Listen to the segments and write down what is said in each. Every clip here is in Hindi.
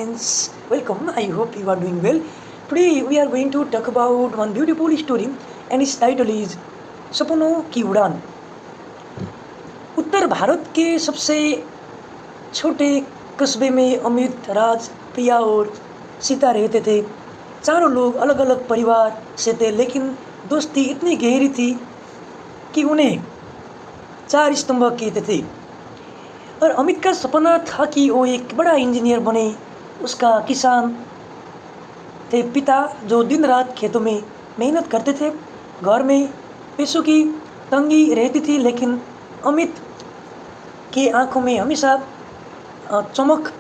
friends, welcome. I hope you are doing well. Today we are going to talk about one beautiful story and its title is सपनों की उड़ान। उत्तर भारत के सबसे छोटे कस्बे में अमित, राज, प्रिया और सीता रहते थे। चारों लोग अलग अलग परिवार से थे, लेकिन दोस्ती इतनी गहरी थी कि उन्हें चार स्तंभ कहते थे। और अमित का सपना था कि वो एक बड़ा इंजीनियर बने। उसका किसान थे पिता जो दिन रात खेतों में मेहनत करते थे। घर में पैसों की तंगी रहती थी, लेकिन अमित की आंखों में हमेशा चमक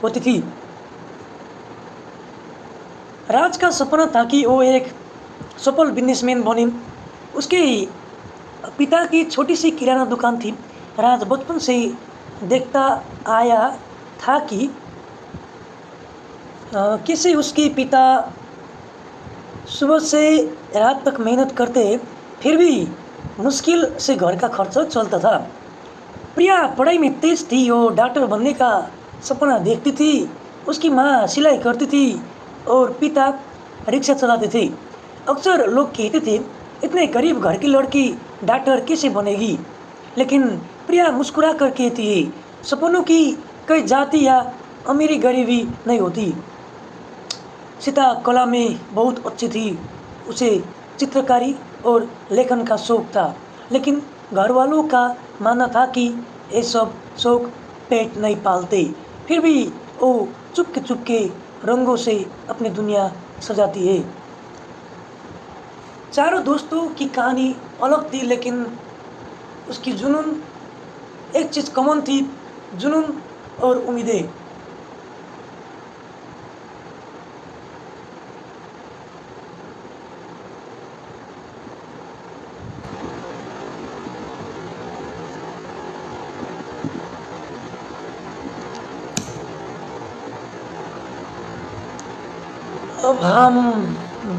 होती थी। राज का सपना था कि वो एक सफल बिजनेसमैन बने। उसके पिता की छोटी सी किराना दुकान थी। राज बचपन से ही देखता आया था कि कैसे उसके पिता सुबह से रात तक मेहनत करते, फिर भी मुश्किल से घर का खर्च चलता था। प्रिया पढ़ाई में तेज थी, वो डॉक्टर बनने का सपना देखती थी। उसकी माँ सिलाई करती थी और पिता रिक्शा चलाते थे। अक्सर लोग कहते थे, इतने गरीब घर की लड़की डॉक्टर कैसे बनेगी, लेकिन प्रिया मुस्कुरा कर कहती है, सपनों की कोई जाति या अमीरी गरीबी नहीं होती। सीता कला में बहुत अच्छी थी। उसे चित्रकारी और लेखन का शौक था, लेकिन घर वालों का मानना था कि ये सब शौक पेट नहीं पालते। फिर भी वो चुपके चुपके रंगों से अपनी दुनिया सजाती है। चारों दोस्तों की कहानी अलग थी, लेकिन उसकी जुनून एक चीज़ कॉमन थी, जुनून और उम्मीदें। अब हम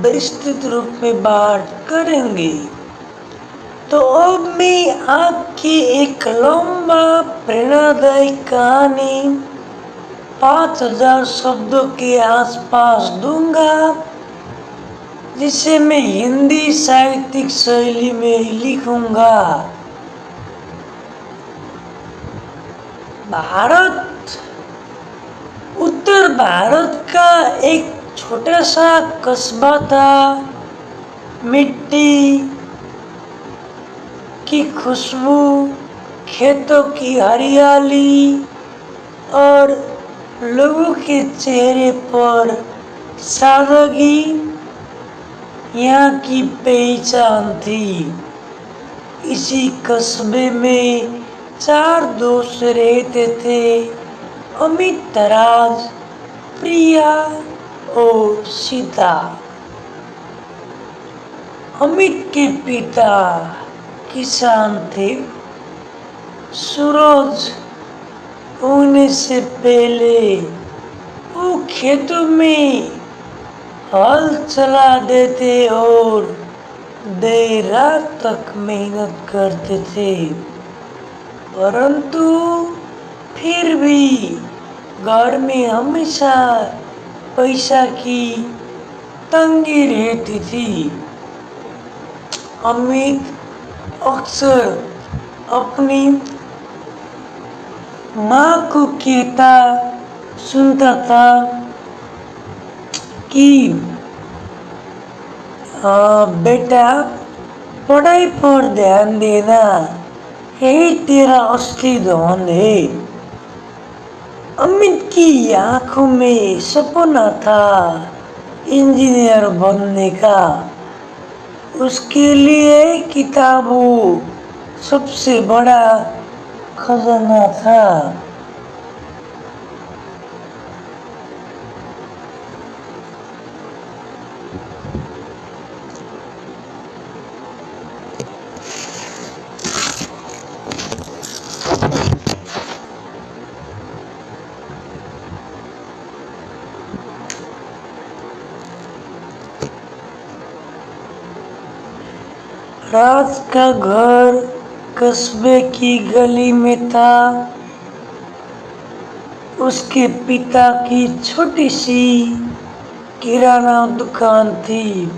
विस्तृत रूप में बात करेंगे। तो अब मैं आपकी एक लंबा प्रेरणादायी कहानी 5000 शब्दों के आसपास दूंगा, जिसे मैं हिंदी साहित्यिक शैली में लिखूंगा। भारत, उत्तर भारत का एक छोटा सा कस्बा था। मिट्टी की खुशबू, खेतों की हरियाली और लोगों के चेहरे पर सादगी यहाँ की पहचान थी। इसी कस्बे में चार दोस्त रहते थे, अमित, राज, प्रिया और सीता। अमित के पिता किसान थे। सूरज उगने से पहले वो खेतों में हल चला देते और देर रात तक मेहनत करते थे, परंतु फिर भी घर में हमेशा पैसा की तंगी रहती थी। अमित अक्सर अपनी माँ को कहता सुनता था कि बेटा, पढ़ाई पर ध्यान देना, यही तेरा असली धन है। अमित की आंखों में सपना था इंजीनियर बनने का। उसके लिए किताबों सबसे बड़ा खजाना था। राज का घर कस्बे की गली में था। उसके पिता की छोटी सी किराना दुकान थी।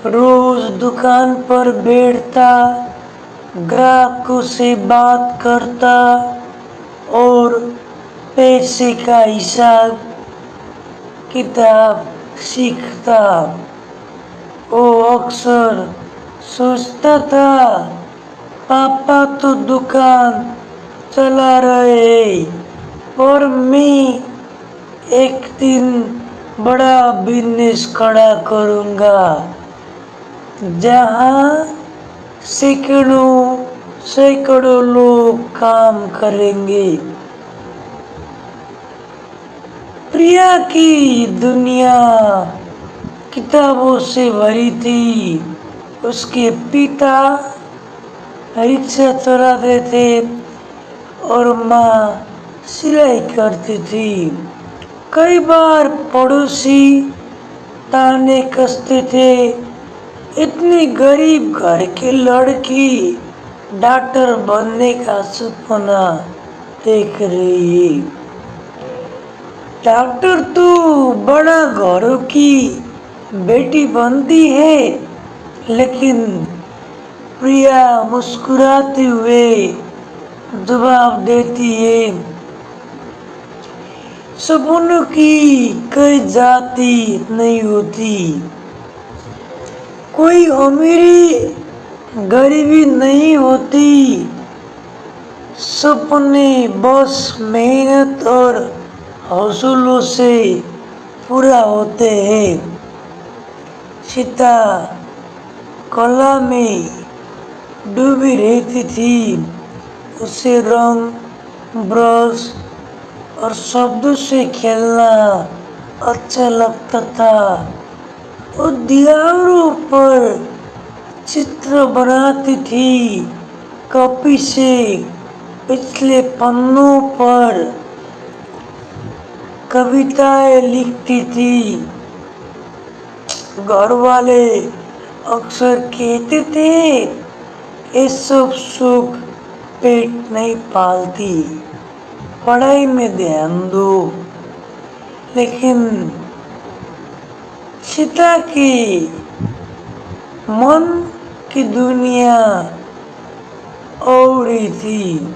रोज दुकान पर बैठता, ग्राहकों से बात करता और पैसे का हिसाब किताब सीखता। वो अक्सर सोचता था, पापा तो दुकान चला रहे, और मैं एक दिन बड़ा बिजनेस खड़ा करूँगा, जहाँ सैकड़ों सैकड़ों लोग काम करेंगे। प्रिया की दुनिया किताबों से भरी थी। उसके पिता रिक्शा चलाते थे और माँ सिलाई करती थी। कई बार पड़ोसी ताने कसते थे, इतनी गरीब घर की लड़की डॉक्टर बनने का सपना देख रही है। डॉक्टर तो बड़ा घरों की बेटी बनती है। लेकिन प्रिया मुस्कुराते हुए जवाब देती है, सपनों की कोई जाति नहीं होती, कोई अमीरी गरीबी नहीं होती। सपने बस मेहनत और हौसलों से पूरा होते हैं। सीता कला में डूबी रहती थी। उसे रंग, ब्रश और शब्दों से खेलना अच्छा लगता था। वो दीवारों पर चित्र बनाती थी, कॉपी से पिछले पन्नों पर कविताएं लिखती थी। घर वाले अक्सर कहते थे, ये सब सुख पेट नहीं पालती, पढ़ाई में ध्यान दो। लेकिन सीता की मन की दुनिया और ही थी।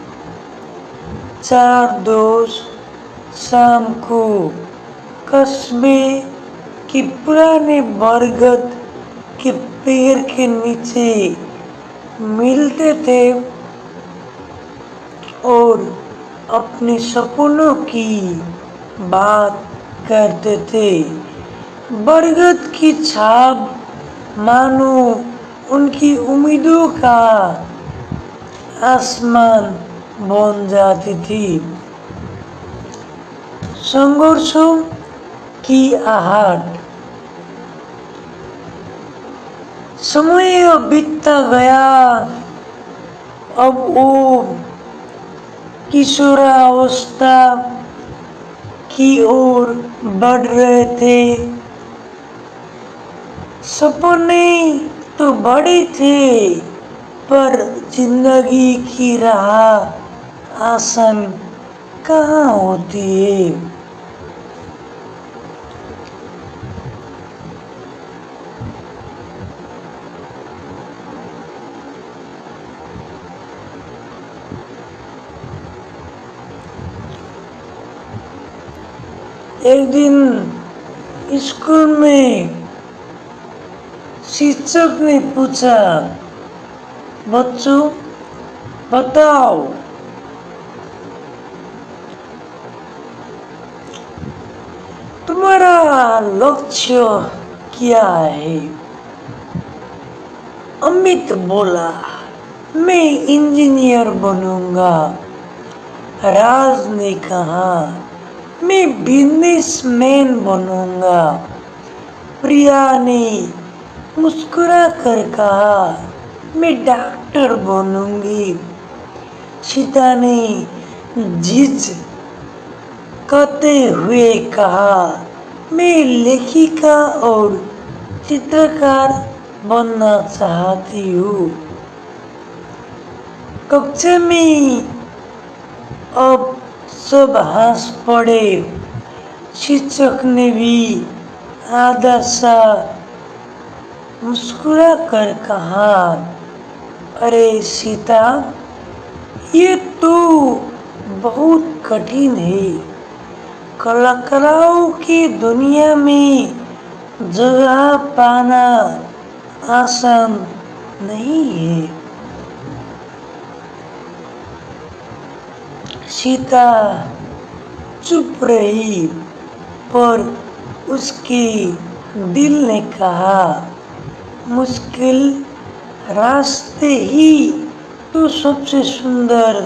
4 दोस्त शाम को कस्बे की पुराने बरगद के पेड़ के नीचे मिलते थे और अपने सपनों की बात करते थे। बरगद की छाप मानो उनकी उम्मीदों का आसमान बन जाती थी। संघर्षों की आहट। समय बीतता गया। अब वो किशोरावस्था की ओर बढ़ रहे थे। सपने तो बड़े थे, पर जिंदगी की राह आसान कहाँ होती है। एक दिन स्कूल में शिक्षक ने पूछा, बच्चों बताओ, तुम्हारा लक्ष्य क्या है? अमित बोला, मैं इंजीनियर बनूंगा। राज ने कहा, मैं बिजनेसमैन बनूंगा। प्रिया ने मुस्कुरा कर कहा, मैं डॉक्टर बनूंगी। सीता ने जिद करते हुए कहा, मैं लेखिका और चित्रकार बनना चाहती हूँ। कक्षा में अब सब हंस पड़े। शिक्षक ने भी आधा सा मुस्कुरा कर कहा, अरे सीता, ये तो बहुत कठिन है। कलाकारों की दुनिया में जगह पाना आसान नहीं है। सीता चुप रही, पर उसके दिल ने कहा, मुश्किल रास्ते ही तो सबसे सुंदर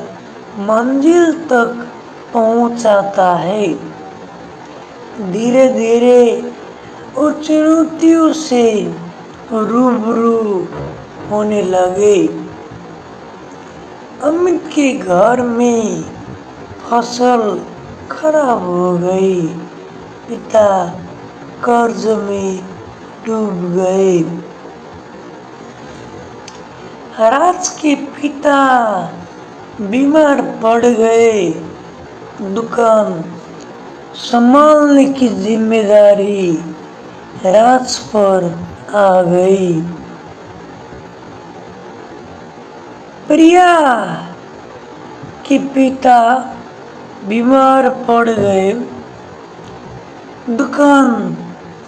मंजिल तक पहुंचाता है। धीरे धीरे वो चुनौतियों से रूबरू होने लगे। अमित के घर में फसल खराब हो गई। पिता कर्ज में डूब गए। राज के पिता बीमार पड़ गए। दुकान संभालने की जिम्मेदारी राज पर आ गई। प्रिया के पिता बीमार पड़ गए। दुकान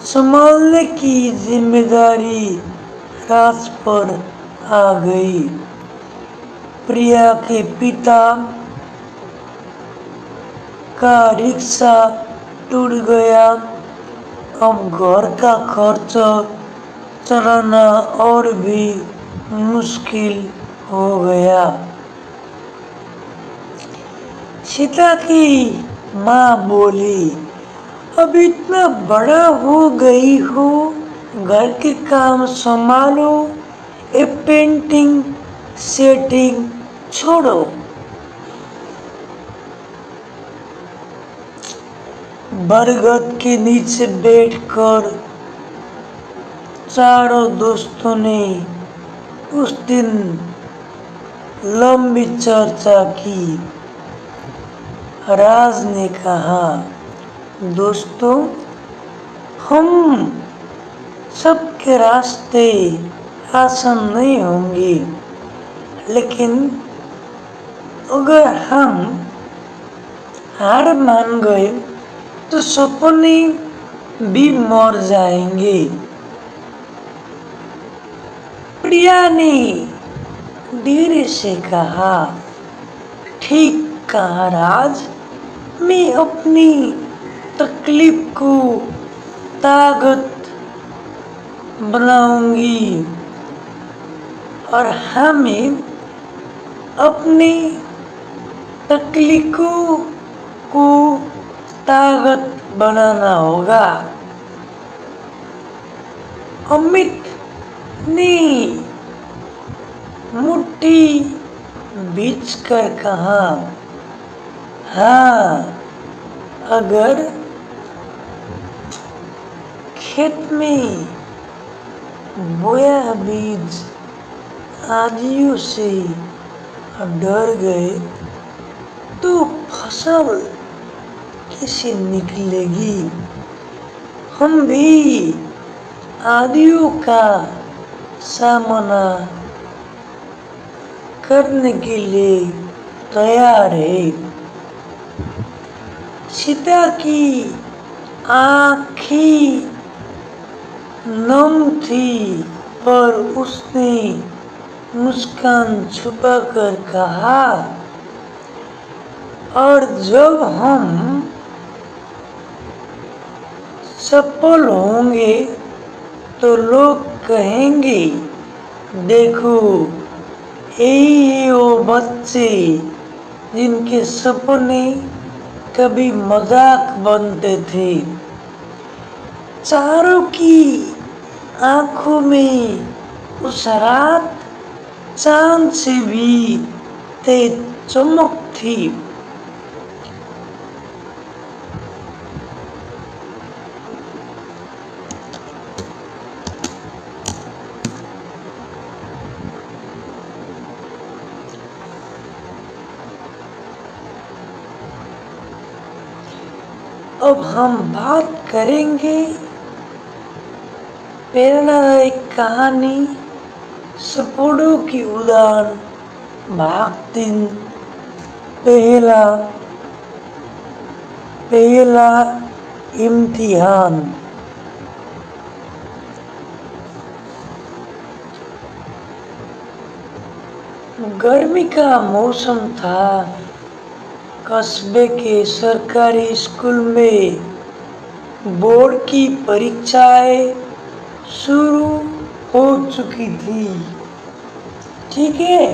संभालने की जिम्मेदारी राज पर आ गई। प्रिया के पिता का रिक्शा टूट गया। अब घर का खर्च चलाना और भी मुश्किल हो गया। सीता की माँ बोली, अब इतना बड़ा हो गई हो, घर के काम संभालो, ये पेंटिंग सेटिंग छोड़ो। बरगद के नीचे बैठकर चारों दोस्तों ने उस दिन लंबी चर्चा की। राज ने कहा, दोस्तों, हम सबके रास्ते आसान नहीं होंगे, लेकिन अगर हम हार मान गए तो सपने भी मर जाएंगे। प्रिया ने धीरे से कहा, ठीक कहा राज, मैं अपनी तकलीफ को ताकत बनाऊंगी और हमें अपनी तकलीफों को ताकत बनाना होगा। अमित ने मुट्ठी बीच कर कहा, हाँ, अगर खेत में बोया बीज आंधियों से डर गए तो फसल कैसे निकलेगी। हम भी आंधियों का सामना करने के लिए तैयार है। सीता की आँखें नम थी, पर उसने मुस्कान छुपाकर कहा, और जब हम सफल होंगे तो लोग कहेंगे, देखो, यही है वो बच्चे जिनके सपने कभी मजाक बनते थे। चारों की आंखों में उस रात चांद से भी तेज चमक थी। अब हम बात करेंगे प्रेरणादायक कहानी सपनों की उड़ान भाग 3 पहला पहला इम्तिहान। गर्मी का मौसम था। कस्बे के सरकारी स्कूल में बोर्ड की परीक्षाएं शुरू हो चुकी थी। ठीक है,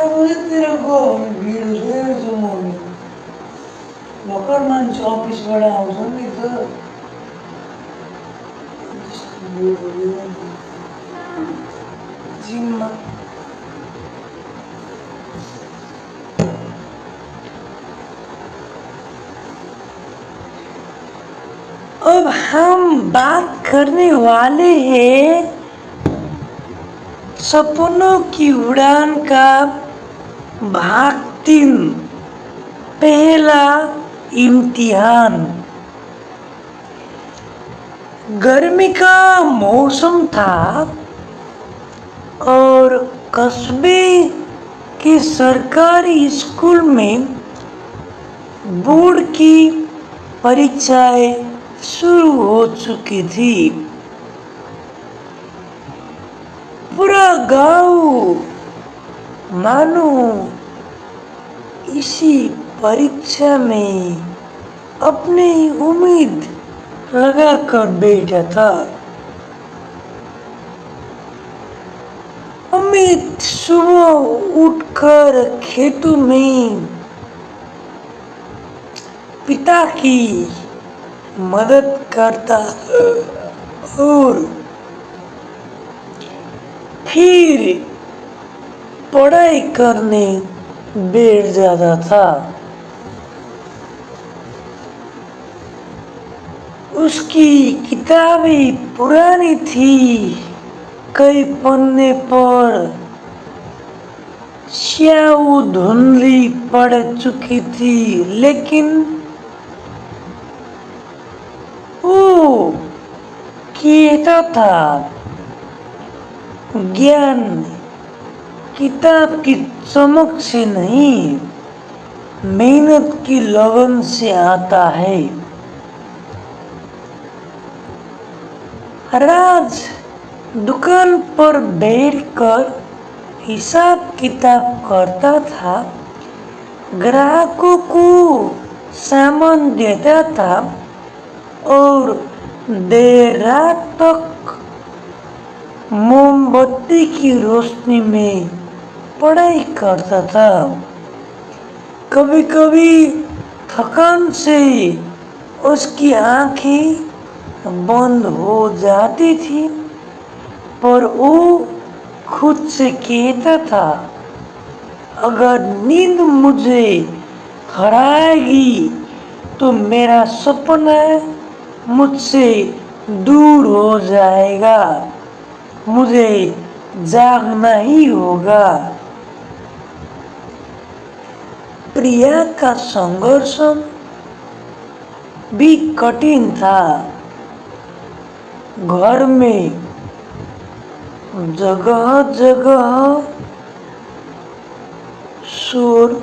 बजे तेरे को भीड़ सुमोगी लोकर मंच ऑफिस बड़ा हाउस नहीं तो जिम्मा अब हम बात करने वाले हैं सपनों की उड़ान का भाग 3 पहला इम्तिहान। गर्मी का मौसम था और कस्बे के सरकारी स्कूल में बोर्ड की परीक्षाएं शुरू हो चुकी थी। पूरा गांव मानो इसी परीक्षा में अपनी उम्मीद लगा कर बैठा था। अमित सुबह उठकर खेतों में पिता की मदद करता और फिर पढ़ाई करने बैठ जाता था। उसकी किताबें पुरानी थी, कई पन्ने पर स्याही धुंधली पड़ चुकी थी, लेकिन वो कहता था ज्ञान किताब की चमक से नहीं, मेहनत की लगन से आता है। राज दुकान पर बैठकर हिसाब किताब करता था, ग्राहकों को सामान देता था और देर रात तक मोमबत्ती की रोशनी में पढ़ाई करता था। कभी कभी थकान से उसकी आंखें बंद हो जाती थी, पर वो खुद से कहता था अगर नींद मुझे हराएगी तो मेरा सपना मुझसे दूर हो जाएगा, मुझे जागना ही होगा। प्रिया का संघर्ष भी कठिन था। घर में जगह जगह शोर,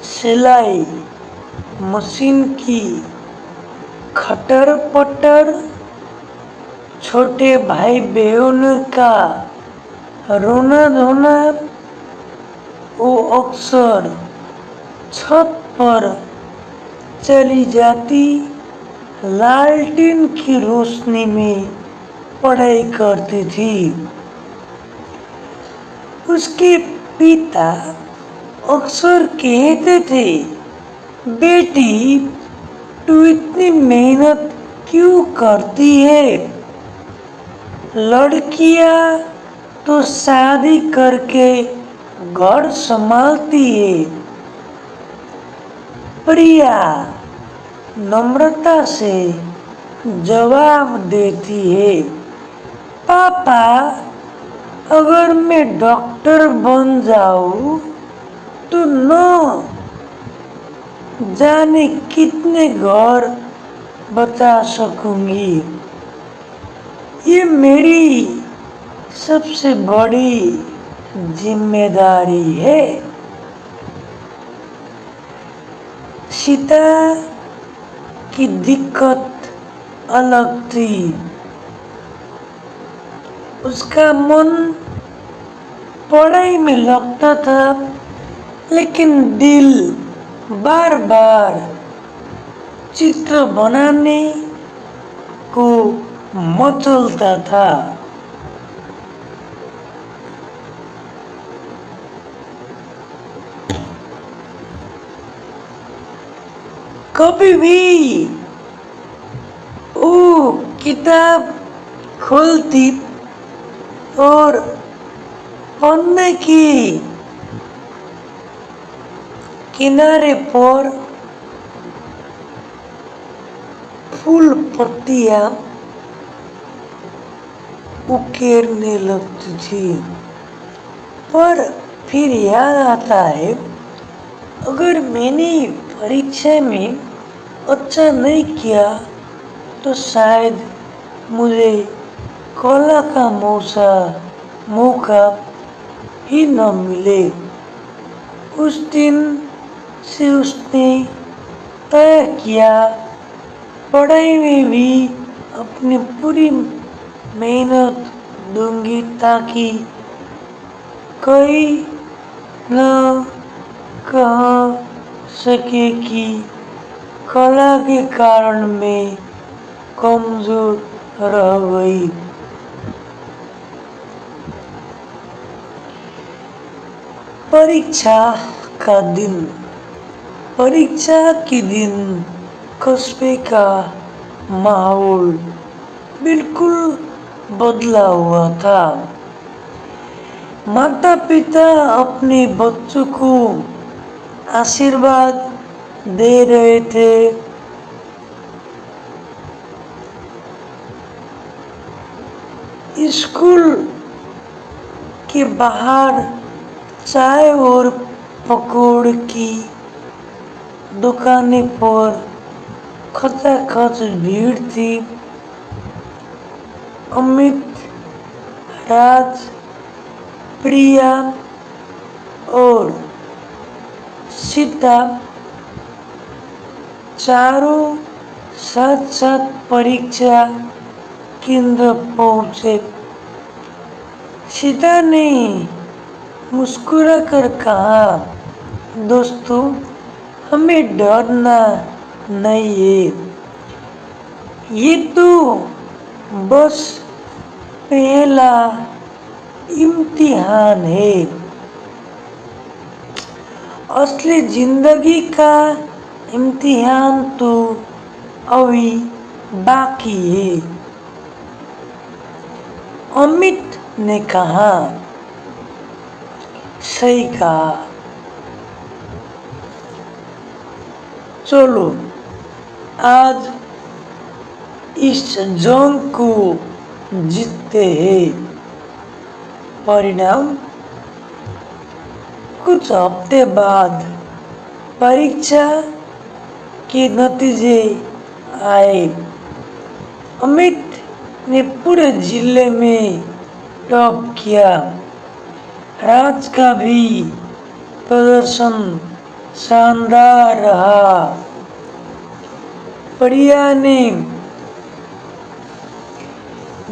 सिलाई मशीन की खटर पटर, छोटे भाई बहनों का रोना धोना। वो अक्सर छत पर चली जाती, लालटेन की रोशनी में पढ़ाई करती थी। उसके पिता अक्सर कहते थे, बेटी तू इतनी मेहनत क्यों करती है? लड़कियां तो शादी करके घर संभालती है। प्रिया नम्रता से जवाब देती है, पापा अगर मैं डॉक्टर बन जाऊं तो न जाने कितने घर बचा सकूंगी। ये मेरी सबसे बड़ी जिम्मेदारी है। सीता की दिक्कत अलग थी। उसका मन पढ़ाई में लगता था, लेकिन दिल बार बार चित्र बनाने को मचलता था। कभी भी वो किताब खोलती और पन्ने की किनारे पर फूल पत्तियां उकेरने लगती थी। पर फिर याद आता है, अगर मैंने परीक्षा में अच्छा नहीं किया तो शायद मुझे कला का मौका ही न मिले। उस दिन से उसने तय किया, पढ़ाई में भी अपनी पूरी मेहनत दूंगी ताकि कोई न कह सके कि कला के कारण मैं कमजोर रह गई। परीक्षा के दिन कस्बे का माहौल बिल्कुल बदला हुआ था। माता पिता अपने बच्चों को आशीर्वाद दे रहे थे। स्कूल के बाहर चाय और पकौड़े की दुकानें पर खचाखच भीड़ थी। अमित, राज, प्रिया और सीता चारों साथ साथ परीक्षा केंद्र पहुंचे। सीता ने मुस्कुराकर कहा, दोस्तों हमें डरना नहीं है, ये तो बस पहला इम्तिहान है। असली जिंदगी का इम्तिहान तो अभी बाकी है। अमित ने कहा, सही कहा, चलो आज इस जंग को जीतते हैं। परिणाम कुछ हफ्ते बाद परीक्षा के नतीजे आए। अमित ने पूरे जिले में टॉप किया। राज का भी प्रदर्शन शानदार रहा। प्रिया ने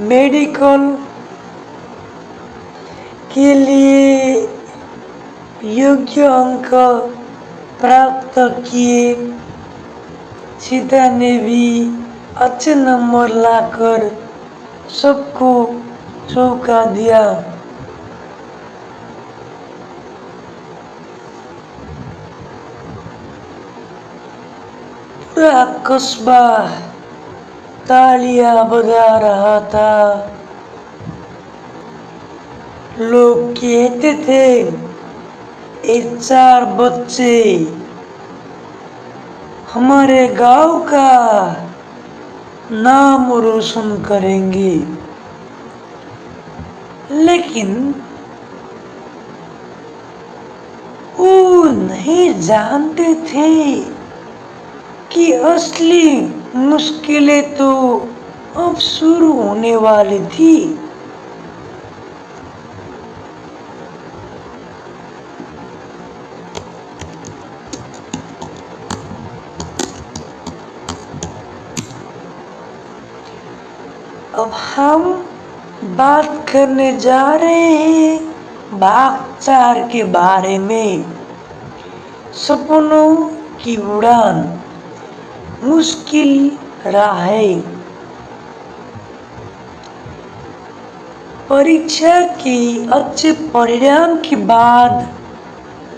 मेडिकल के लिए योग्य अंक प्राप्त किए। सीता ने भी अच्छे नंबर लाकर सबको चौंका दिया। पूरा कस्बा तालियां बजा रहा था। लोग कहते थे ये 4 बच्चे हमारे गांव का नाम रोशन करेंगे। लेकिन वो नहीं जानते थे कि असली मुश्किलें तो अब शुरू होने वाली थी। अब हम बात करने जा रहे हैं भाग 4 के बारे में। सपनों की उड़ान, मुश्किल राहें। परीक्षा के अच्छे परिणाम के बाद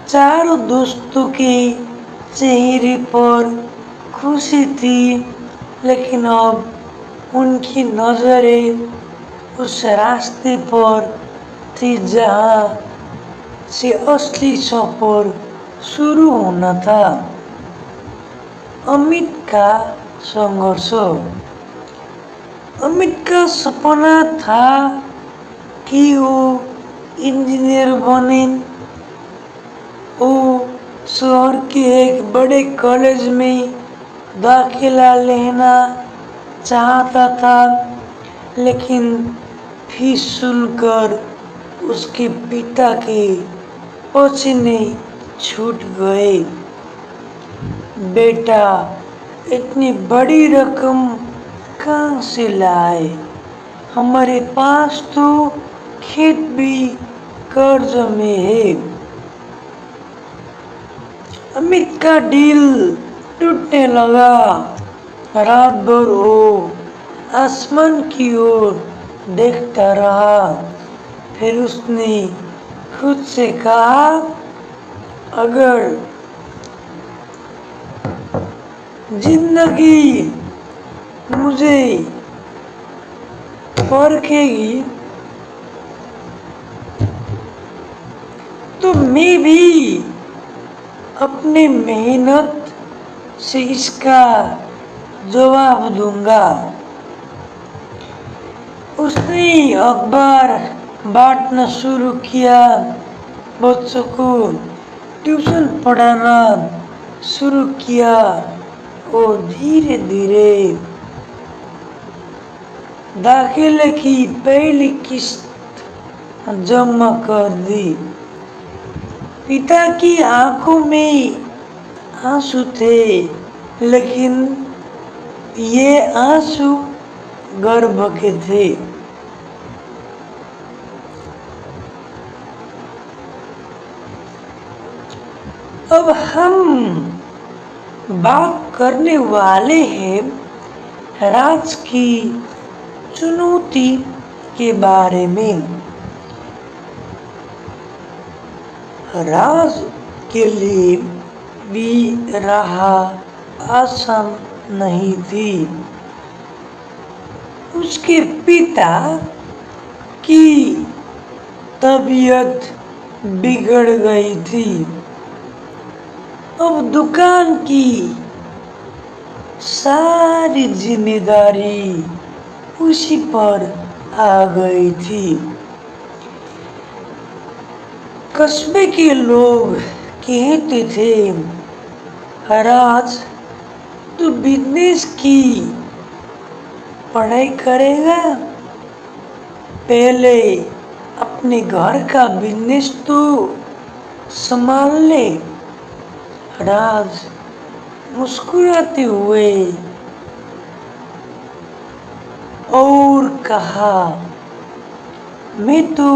चारों दोस्तों के चेहरे पर खुशी थी। लेकिन अब उनकी नजरें उस रास्ते पर थी जहां से असली सफर शुरू होना था। अमित का संघर्ष। अमित का सपना था कि वो इंजीनियर बने। वो शहर के एक बड़े कॉलेज में दाखिला लेना चाहता था। लेकिन फीस सुनकर उसके पिता के पसीने छूट गए। बेटा, इतनी बड़ी रकम कहाँ से लाए? हमारे पास तो खेत भी कर्ज में है। अमित का दिल टूटने लगा। रात भर वो आसमान की ओर देखता रहा। फिर उसने खुद से कहा, अगर जिंदगी मुझे परखेगी तो मैं भी अपनी मेहनत से इसका जवाब दूंगा। उसने अखबार बांटना शुरू किया। बच्चों को ट्यूशन पढ़ाना शुरू किया और धीरे धीरे दाखिले की पहली किस्त जमा कर दी। पिता की आंखों में आंसू थे, लेकिन ये आंसू गर्व के थे। अब हम बात करने वाले हैं राज की चुनौती के बारे में। राज के लिए भी राह आसान नहीं थी। उसके पिता की तबीयत बिगड़ गई थी। अब दुकान की सारी जिम्मेदारी उसी पर आ गई थी। कस्बे के लोग कहते थे राज, तू बिजनेस की पढ़ाई करेगा? पहले अपने घर का बिजनेस तो संभाल ले। राज मुस्कुराते हुए और कहा, मैं तो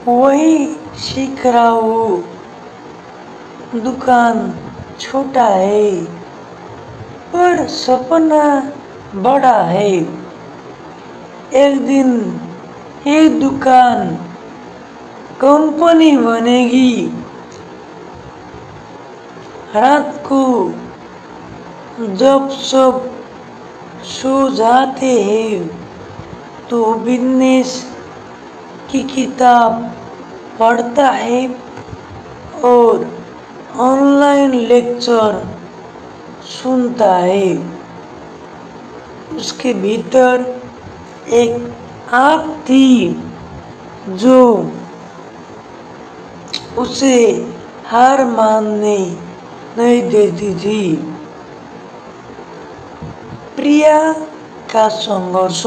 वही सीख रहा हूँ, दुकान छोटा है पर सपना बड़ा है। एक दिन ये दुकान कंपनी बनेगी। रात को जब सब सो जाते हैं तो बिजनेस की किताब पढ़ता है और ऑनलाइन लेक्चर सुनता है। उसके भीतर एक आग थी जो उसे हार मानने नहीं देती थी। प्रिया का संघर्ष।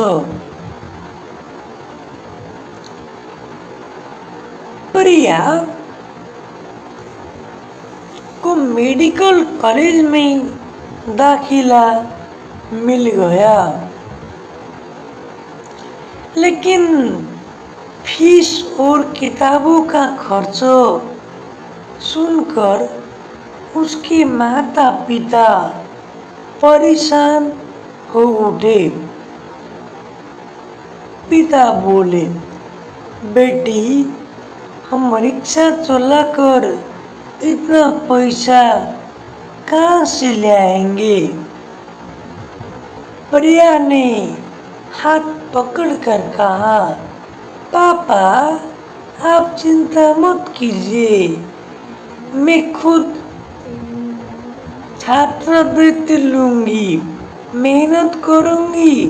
प्रिया को मेडिकल कॉलेज में दाखिला मिल गया, लेकिन फीस और किताबों का खर्च सुनकर उसके माता पिता परेशान हो उठे। पिता बोले, बेटी, हम रिक्शा चलाकर इतना पैसा कहाँ से ले आएंगे? प्रिया ने हाथ पकड़कर कहा, पापा, आप चिंता मत कीजिए, मैं खुद छात्रवृत्ति लूंगी, मेहनत करूंगी,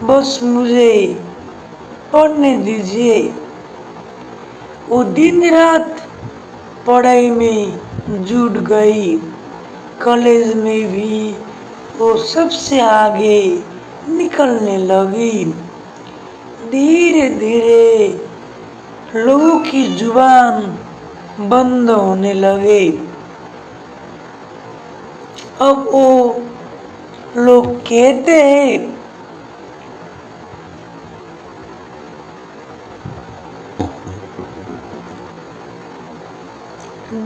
बस मुझे पढ़ने दीजिए। वो दिन रात पढ़ाई में जुट गई। कॉलेज में भी वो सबसे आगे निकलने लगी। धीरे धीरे लोगों की जुबान बंद होने लगे। अब वो लोग कहते हैं,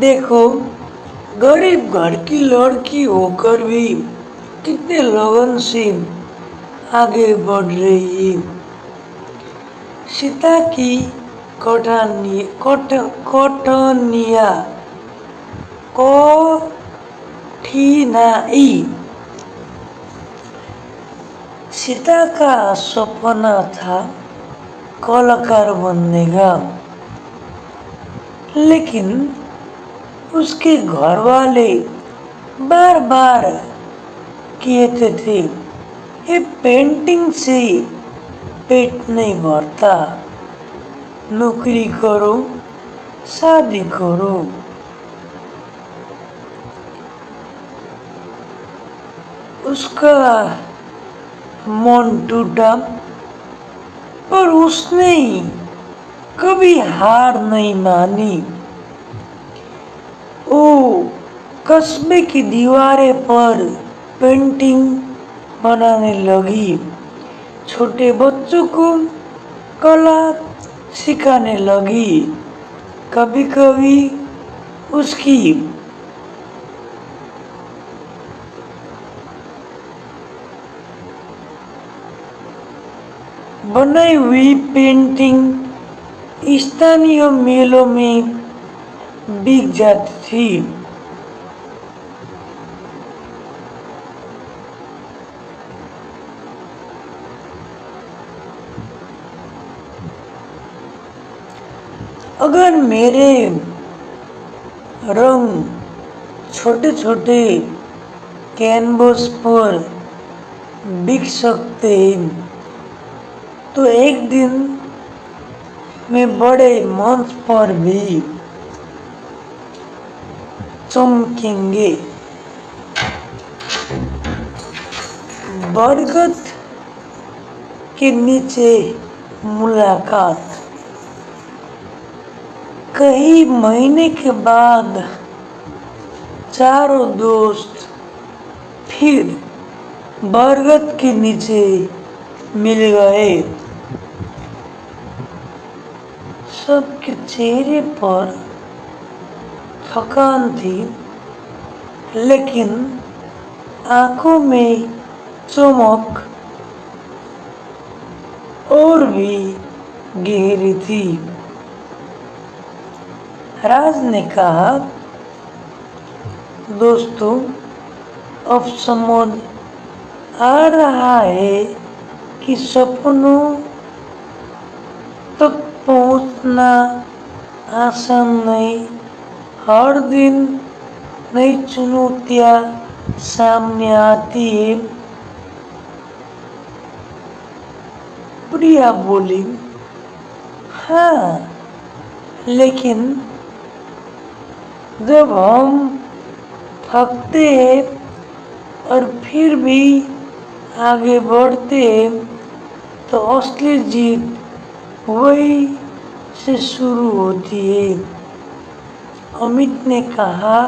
देखो, गरीब घर की लड़की होकर भी कितने लगन से आगे बढ़ रही है। सीता की कठिनाइयां सीता का सपना था कलाकार बनने का, लेकिन उसके घर वाले बार बार कहते थे, ये पेंटिंग से पेट नहीं भरता, नौकरी करो, शादी करो। उसका मन टूटा, पर उसने कभी हार नहीं मानी। वो कस्बे की दीवारें पर पेंटिंग बनाने लगी, छोटे बच्चों को कला सिखाने लगी। कभी कभी उसकी बनाई हुई पेंटिंग स्थानीय मेलों में बिक जाती थी। अगर मेरे रंग छोटे छोटे कैनवस पर बिक सकते हैं, तो एक दिन मैं बड़े मंच पर भी चमकेंगे। बरगद के नीचे मुलाकात। कई महीने के बाद चारों दोस्त फिर बरगद के नीचे मिल गए। सबके चेहरे पर थकान थी, लेकिन आंखों में चमक और भी गहरी थी। राज ने कहा, दोस्तों, अब समझ आ रहा है कि सपनों तक पहुंचना आसान नहीं। हर दिन नई चुनौतियां सामने आती है। प्रिया बोली, हाँ, लेकिन जब हम थकते हैं और फिर भी आगे बढ़ते हैं तो असली जीत वही से शुरू होती है। अमित ने कहा,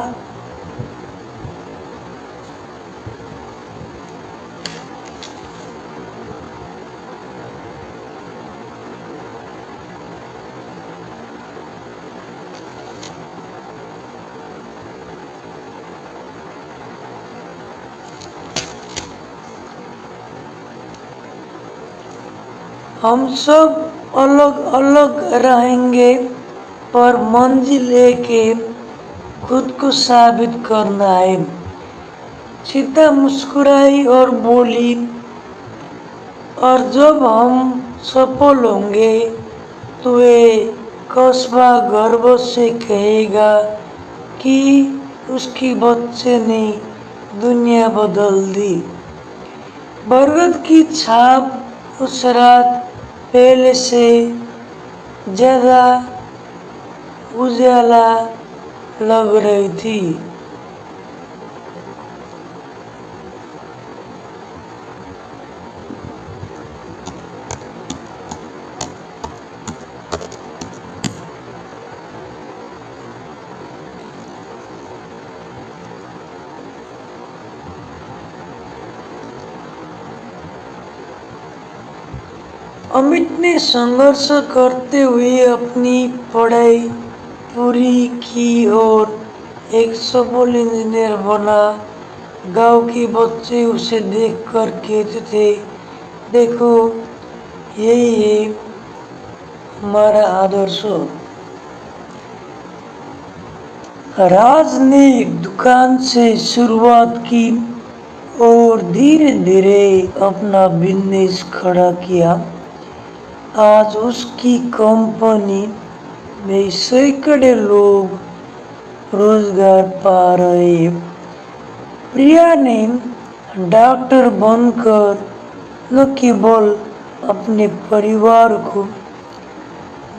हम सब अलग अलग रहेंगे, पर मंजिल एक है, खुद को साबित करना है। सीता मुस्कुराई और बोली, और जब हम सफल होंगे तो ये कस्बा गर्व से कहेगा कि उसकी बच्चे ने दुनिया बदल दी। बरगद की छाप उस रात पहले से ज्यादा उजाला लग रही थी। अमित ने संघर्ष करते हुए अपनी पढ़ाई पूरी की और एक सफल इंजीनियर बना। गांव के बच्चे उसे देखकर कहते थे, देखो, यही है हमारा आदर्श। राज ने एक दुकान से शुरुआत की और धीरे धीरे अपना बिजनेस खड़ा किया। आज उसकी कंपनी में सैकड़ों लोग रोजगार पा रहे हैं। प्रिया ने डॉक्टर बनकर न केवल अपने परिवार को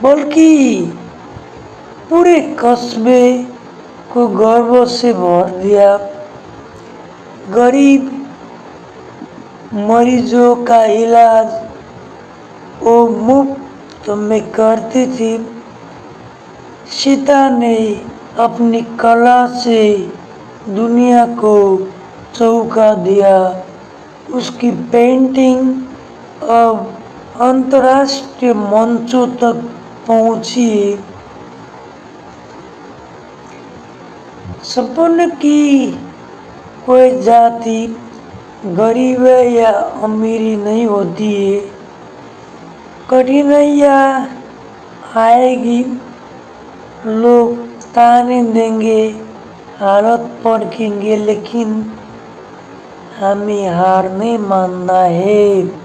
बल्कि पूरे कस्बे को गर्व से भर दिया। गरीब मरीजों का इलाज वो मुफ्त में करती थी। सीता ने अपनी कला से दुनिया को चौंका दिया। उसकी पेंटिंग अब अंतर्राष्ट्रीय मंचों तक पहुंची। सपने की कोई जाति, गरीब या अमीरी नहीं होती है। कठिनाइयाँ आएगी, लोग ताने देंगे, हालत पड़केंगे, लेकिन हमें हार नहीं मानना है।